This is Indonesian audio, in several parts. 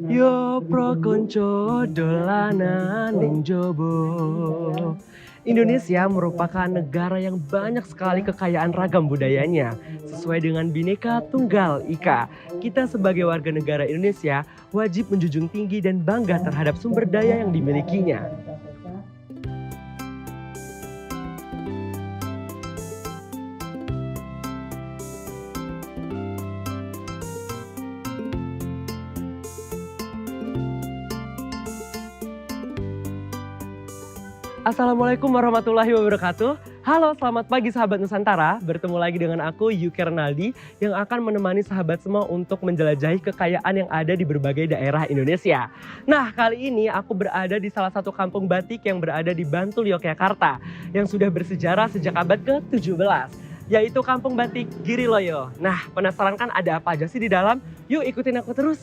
Yo pro konco dolanan ning jobo. Indonesia merupakan negara yang banyak sekali kekayaan ragam budayanya. Sesuai dengan Bhinneka Tunggal Ika, kita sebagai warga negara Indonesia wajib menjunjung tinggi dan bangga terhadap sumber daya yang dimilikinya. Assalamualaikum warahmatullahi wabarakatuh. Halo, selamat pagi sahabat Nusantara. Bertemu lagi dengan aku Yuki Renaldi yang akan menemani sahabat semua untuk menjelajahi kekayaan yang ada di berbagai daerah Indonesia. Nah, kali ini aku berada di salah satu kampung batik yang berada di Bantul, Yogyakarta yang sudah bersejarah sejak abad ke-17, yaitu Kampung Batik Giriloyo. Nah, penasaran kan ada apa aja sih di dalam? Yuk ikutin aku terus.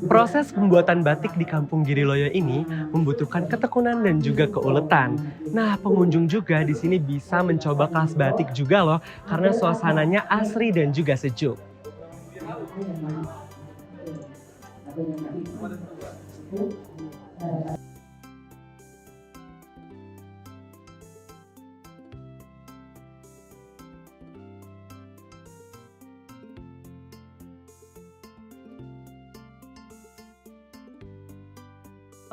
Proses pembuatan batik di Kampung Giriloyo ini membutuhkan ketekunan dan juga keuletan. Nah, pengunjung juga di sini bisa mencoba kelas batik juga loh, karena suasananya asri dan juga sejuk.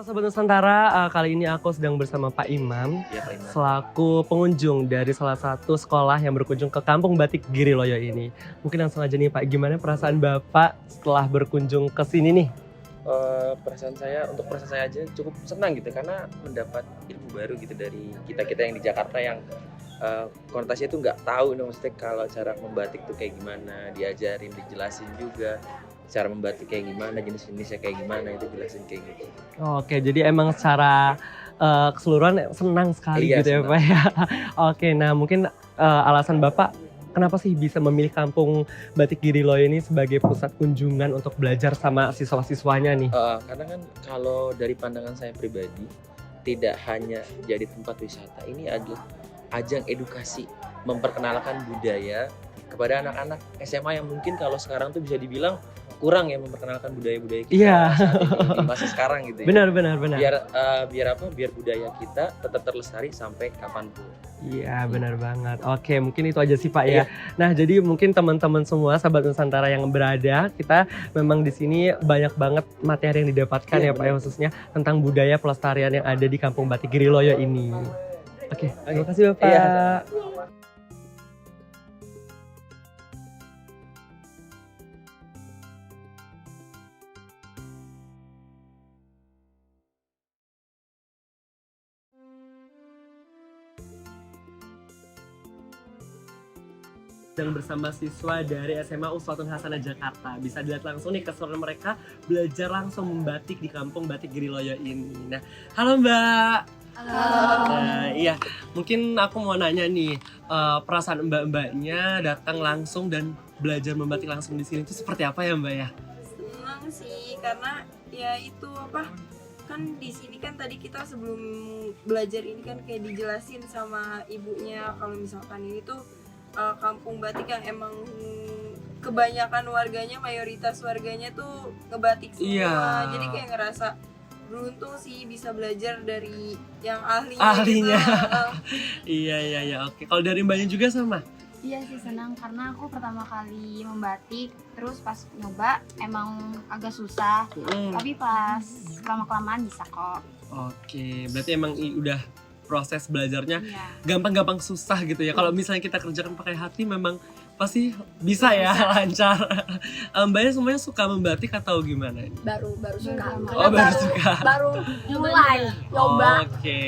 Sobat Nusantara, kali ini aku sedang bersama Pak Imam, Ya, Pak Imam. selaku pengunjung dari salah satu sekolah yang berkunjung ke Kampung Batik Giriloyo ini. Mungkin langsung aja nih Pak, gimana perasaan Bapak setelah berkunjung ke sini nih? Perasaan saya aja cukup senang gitu karena mendapat ilmu baru gitu dari kita yang di Jakarta yang konotasinya tuh nggak tahu nih, maksudnya kalau cara membatik tuh kayak gimana, diajarin, dijelasin juga cara membatik kayak gimana, jenis-jenisnya kayak gimana, itu jelasin kayak gitu. Oke, jadi emang secara keseluruhan senang sekali Iya, gitu ya senang. Pak ya. Oke, nah mungkin alasan Bapak kenapa sih bisa memilih Kampung Batik Giriloyo ini sebagai pusat kunjungan untuk belajar sama siswa-siswanya nih? Karena kan kalau dari pandangan saya pribadi, tidak hanya jadi tempat wisata, ini adalah ajang edukasi, memperkenalkan budaya kepada anak-anak SMA yang mungkin kalau sekarang tuh bisa dibilang kurang ya memperkenalkan budaya-budaya kita Iya. saat ini di masa sekarang gitu ya. Benar. Biar budaya kita tetap terlestari sampai kapanpun. Iya, benar banget. Oke, mungkin itu aja sih Pak ya. Iya. Nah, jadi mungkin teman-teman semua sahabat Nusantara yang berada, kita memang di sini banyak banget materi yang didapatkan ya Iya, Pak ya, khususnya tentang budaya pelestarian yang ada di Kampung Batik Giriloyo ini. Oke, terima kasih Bapak. Iya. Sedang bersama siswa dari SMA Uswatun Hasanah Jakarta. Bisa dilihat langsung nih keseruan mereka belajar langsung membatik di Kampung Batik Giriloyo ini. Nah, halo Mbak. Halo. Nah, iya, mungkin aku mau nanya nih, perasaan mbak-mbaknya datang langsung dan belajar membatik langsung di sini itu seperti apa ya Mbak ya? Senang sih karena ya itu apa, kan di sini kan tadi kita sebelum belajar ini kan kayak dijelasin sama ibunya kalau misalkan ini tuh kampung batik yang emang kebanyakan warganya, mayoritas warganya tuh ngebatik semua. Iya. Jadi kayak ngerasa beruntung sih bisa belajar dari yang ahlinya. Ahlinya. Gitu. Iya, oke. Kalau dari mbaknya juga sama? Iya sih, senang karena aku pertama kali membatik, terus pas nyoba emang agak susah, tapi pas lama-kelamaan bisa kok. Oke, berarti emang udah proses belajarnya Iya. gampang-gampang susah gitu ya. Kalau misalnya kita kerjakan pakai hati memang pasti bisa ya lancar. Mbaknya semuanya suka membatik atau gimana? baru suka. Oh, baru suka. Baru mulai nyoba. Oke.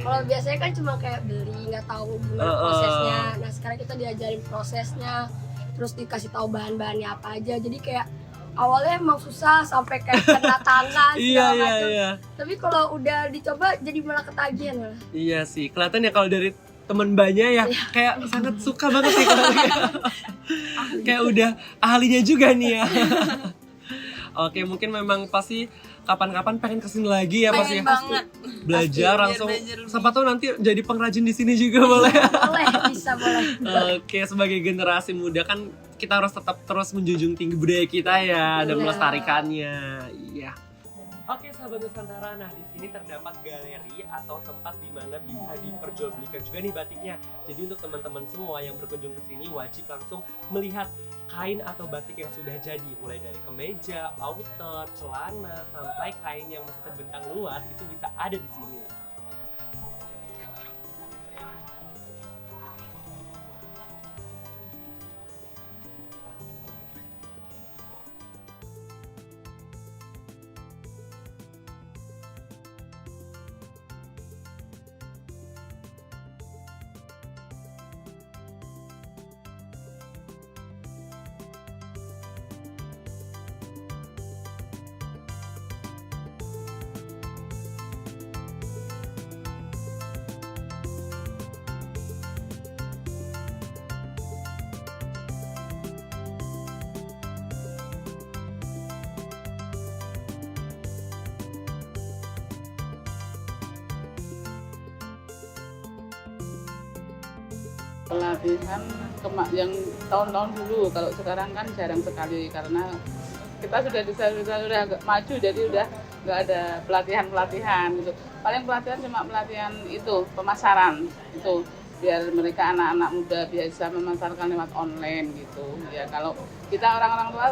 Kalau biasanya kan cuma kayak beli, nggak tahu gimana prosesnya. Nah sekarang kita diajarin prosesnya, terus dikasih tahu bahan-bahannya apa aja. Jadi kayak awalnya emang susah sampai kayak kena tangan segala macam. Iya. Tapi kalau udah dicoba jadi malah ketagihan malah. Iya sih, kelihatan ya kalau dari temen mbaknya ya kayak sangat suka banget sih kalau kayak udah ahlinya juga nih ya. Oke, mungkin memang pasti kapan-kapan pengen kesini lagi ya Mas ya. Pengen banget. Belajar Biar langsung. belajar lebih. Siapa tahu nanti jadi pengrajin di sini juga boleh. Boleh, bisa boleh. Oke, sebagai generasi muda kan kita harus tetap terus menjunjung tinggi budaya kita ya dan Benar. melestarikannya. Iya. Oke, sahabat Nusantara, nah di sini terdapat galeri atau tempat di mana bisa diperjualbelikan juga nih batiknya. Jadi untuk teman-teman semua yang berkunjung ke sini wajib langsung melihat kain atau batik yang sudah jadi, mulai dari kemeja, outer, celana, sampai kain yang masih terbentang luas itu bisa ada di sini. Pelatihan yang tahun-tahun dulu, kalau sekarang kan jarang sekali karena kita sudah agak maju, jadi udah nggak ada pelatihan gitu. Paling pelatihan cuma pelatihan itu pemasaran itu biar mereka anak-anak muda biasa memasarkan lewat online gitu. Ya kalau kita orang-orang tua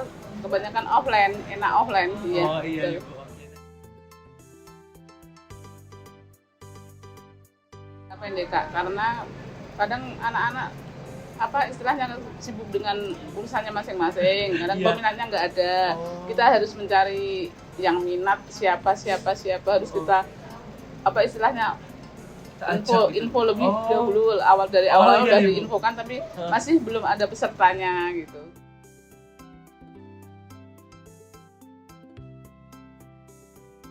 kebanyakan offline, enak offline. Ya, Oh iya, gitu. Ibu. Apa ini Kak? Karena kadang anak-anak istilahnya sibuk dengan urusannya masing-masing. Kadang Iya. peminatnya nggak ada. Kita harus mencari yang minat siapa harus kita istilahnya info lebih dahulu dari awal iya, udah iya, Bu. diinfokan tapi masih belum ada pesertanya gitu.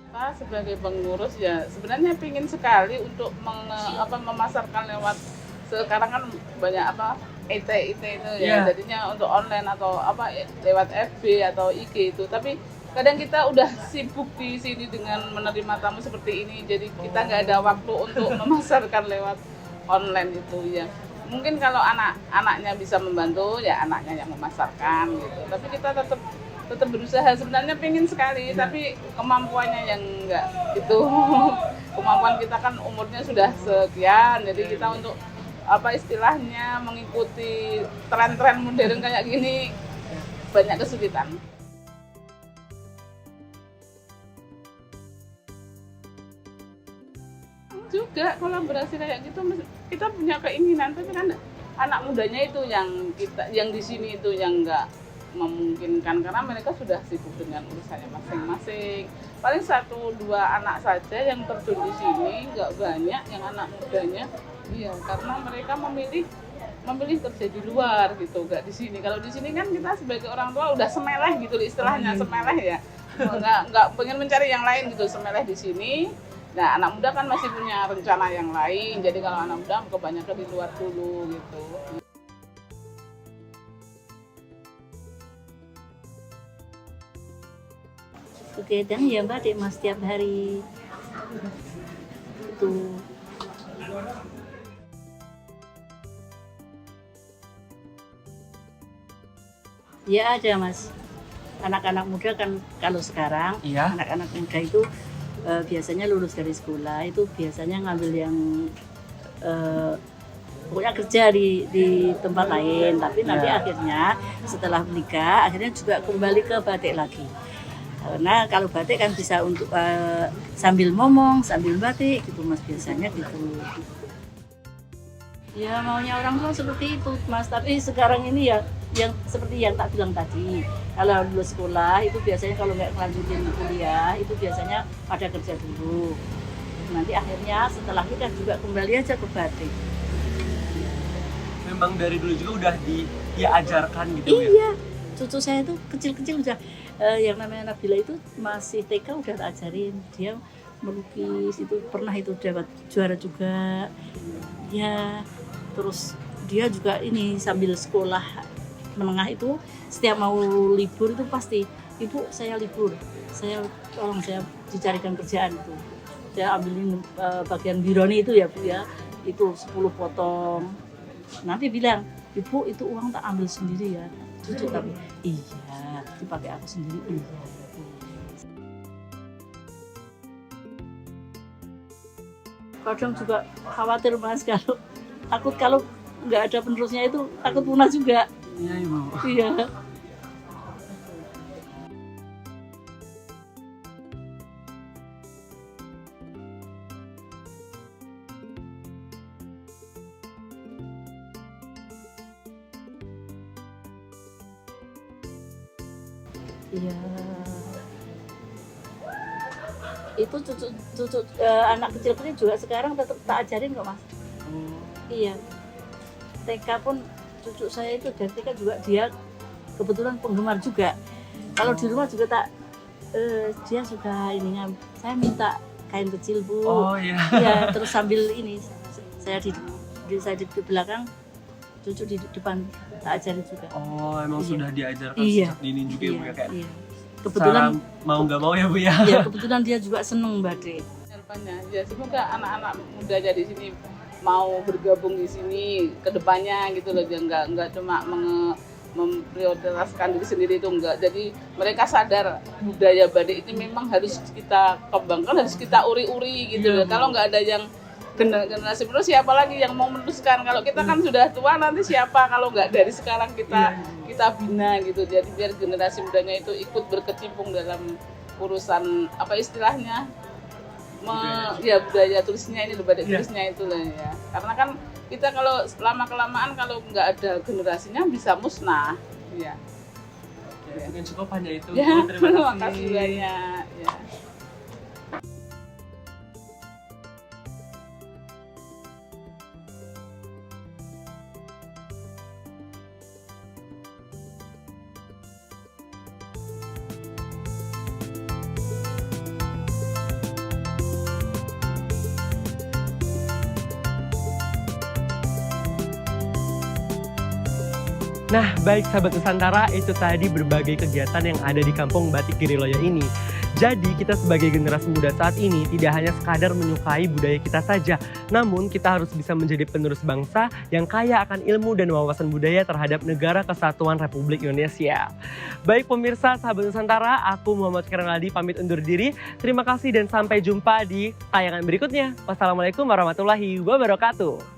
Kita sebagai pengurus ya sebenarnya pingin sekali untuk memasarkan lewat sekarang kan banyak IT itu ya Iya. jadinya untuk online atau lewat FB atau IG itu, tapi kadang kita udah sibuk di sini dengan menerima tamu seperti ini jadi kita nggak ada waktu untuk memasarkan lewat online itu ya. Mungkin kalau anak-anaknya bisa membantu ya anaknya yang memasarkan gitu, tapi kita tetap berusaha sebenarnya pengen sekali tapi kemampuannya yang enggak itu. Kemampuan kita kan umurnya sudah sekian jadi kita untuk istilahnya mengikuti tren-tren modern kayak gini banyak kesulitan. Juga kolaborasi kayak gitu kita punya keinginan tapi kan anak mudanya itu yang di sini itu yang enggak memungkinkan karena mereka sudah sibuk dengan urusannya masing-masing. Paling 1-2 anak saja yang terjun di sini, nggak banyak yang anak mudanya. Iya, karena mereka memilih kerja di luar gitu, nggak di sini. Kalau di sini kan kita sebagai orang tua udah semeleh gitu istilahnya, semeleh ya. Nggak pengen mencari yang lain gitu, semeleh di sini. Nah, anak muda kan masih punya rencana yang lain. Jadi kalau anak muda kebanyakan di luar dulu gitu. Kegiatan ya batik mas setiap hari itu. Ya ada mas, anak-anak muda kan kalau sekarang Iya. anak-anak muda itu biasanya lulus dari sekolah itu biasanya ngambil yang pokoknya kerja di tempat lain, tapi nanti akhirnya setelah menikah akhirnya juga kembali ke batik lagi. Karena kalau batik kan bisa untuk sambil ngomong, sambil batik gitu mas biasanya gitu. Ya maunya orang tua seperti itu mas, tapi sekarang ini ya yang seperti yang tak bilang tadi, kalau lulus sekolah itu biasanya kalau nggak lanjutin kuliah itu biasanya pada kerja dulu. Nanti akhirnya setelah nikah juga kembali aja ke batik. Memang dari dulu juga udah diajarkan gitu ya. Iya, cucu saya itu kecil-kecil udah yang namanya Nabila itu masih TK udah tak ajarin dia melukis, itu pernah itu dapat juara juga ya. Terus dia juga ini sambil sekolah menengah itu setiap mau libur itu pasti ibu saya libur, saya tolong saya dicarikan kerjaan itu. Saya ambilin bagian bironi itu ya Bu ya, itu 10 potong. Nanti bilang, Ibu itu uang tak ambil sendiri ya. Cucu tapi iya, dipakai aku sendiri iya. Kadang juga khawatir Mas kalau takut kalau nggak ada penerusnya itu takut punah juga. Iya Ibu. Iya. Iya. Itu cucu anak kecil-kecil juga sekarang tetap tak ajarin kok Mas. Iya. TK pun cucu saya itu dari TK juga dia kebetulan penggemar juga. Kalau di rumah juga tak dia suka ininya. Saya minta kain kecil Bu. Oh iya. Iya, terus sambil ini saya di belakang, cucu di depan tak ajarin juga. Oh, emang Iya. sudah diajarkan Iya. sejak dini juga ya Bu ya kayak. Iya. Kebetulan Secara mau nggak mau ya Bu ya. ya kebetulan dia juga seneng Mbak Harapannya ya semoga anak-anak mudanya di sini mau bergabung di sini ke depannya gitu loh, dia nggak cuma memprioritaskan diri sendiri itu enggak. Jadi mereka sadar budaya batik ini memang harus kita kembangkan, harus kita uri-uri gitu loh. Kalau nggak ada yang generasi penerus, siapa lagi yang mau meneruskan? Kalau kita kan sudah tua, nanti siapa kalau nggak dari sekarang kita bina gitu. Jadi biar generasi mudanya itu ikut berkecimpung dalam urusan apa istilahnya budaya tulisnya ini, batik tulisnya itu lah ya. Karena kan kita kalau lama kelamaan kalau nggak ada generasinya bisa musnah ya. Ya, mungkin cukup hanya itu. Ya, Bu. Terima terima kasih. kasih banyak ya. Nah, baik sahabat Nusantara, itu tadi berbagai kegiatan yang ada di Kampung Batik Giriloyo ini. Jadi, kita sebagai generasi muda saat ini tidak hanya sekadar menyukai budaya kita saja, namun kita harus bisa menjadi penerus bangsa yang kaya akan ilmu dan wawasan budaya terhadap Negara Kesatuan Republik Indonesia. Baik pemirsa, sahabat Nusantara, aku Muhammad Kirnaldi pamit undur diri. Terima kasih dan sampai jumpa di tayangan berikutnya. Wassalamualaikum warahmatullahi wabarakatuh.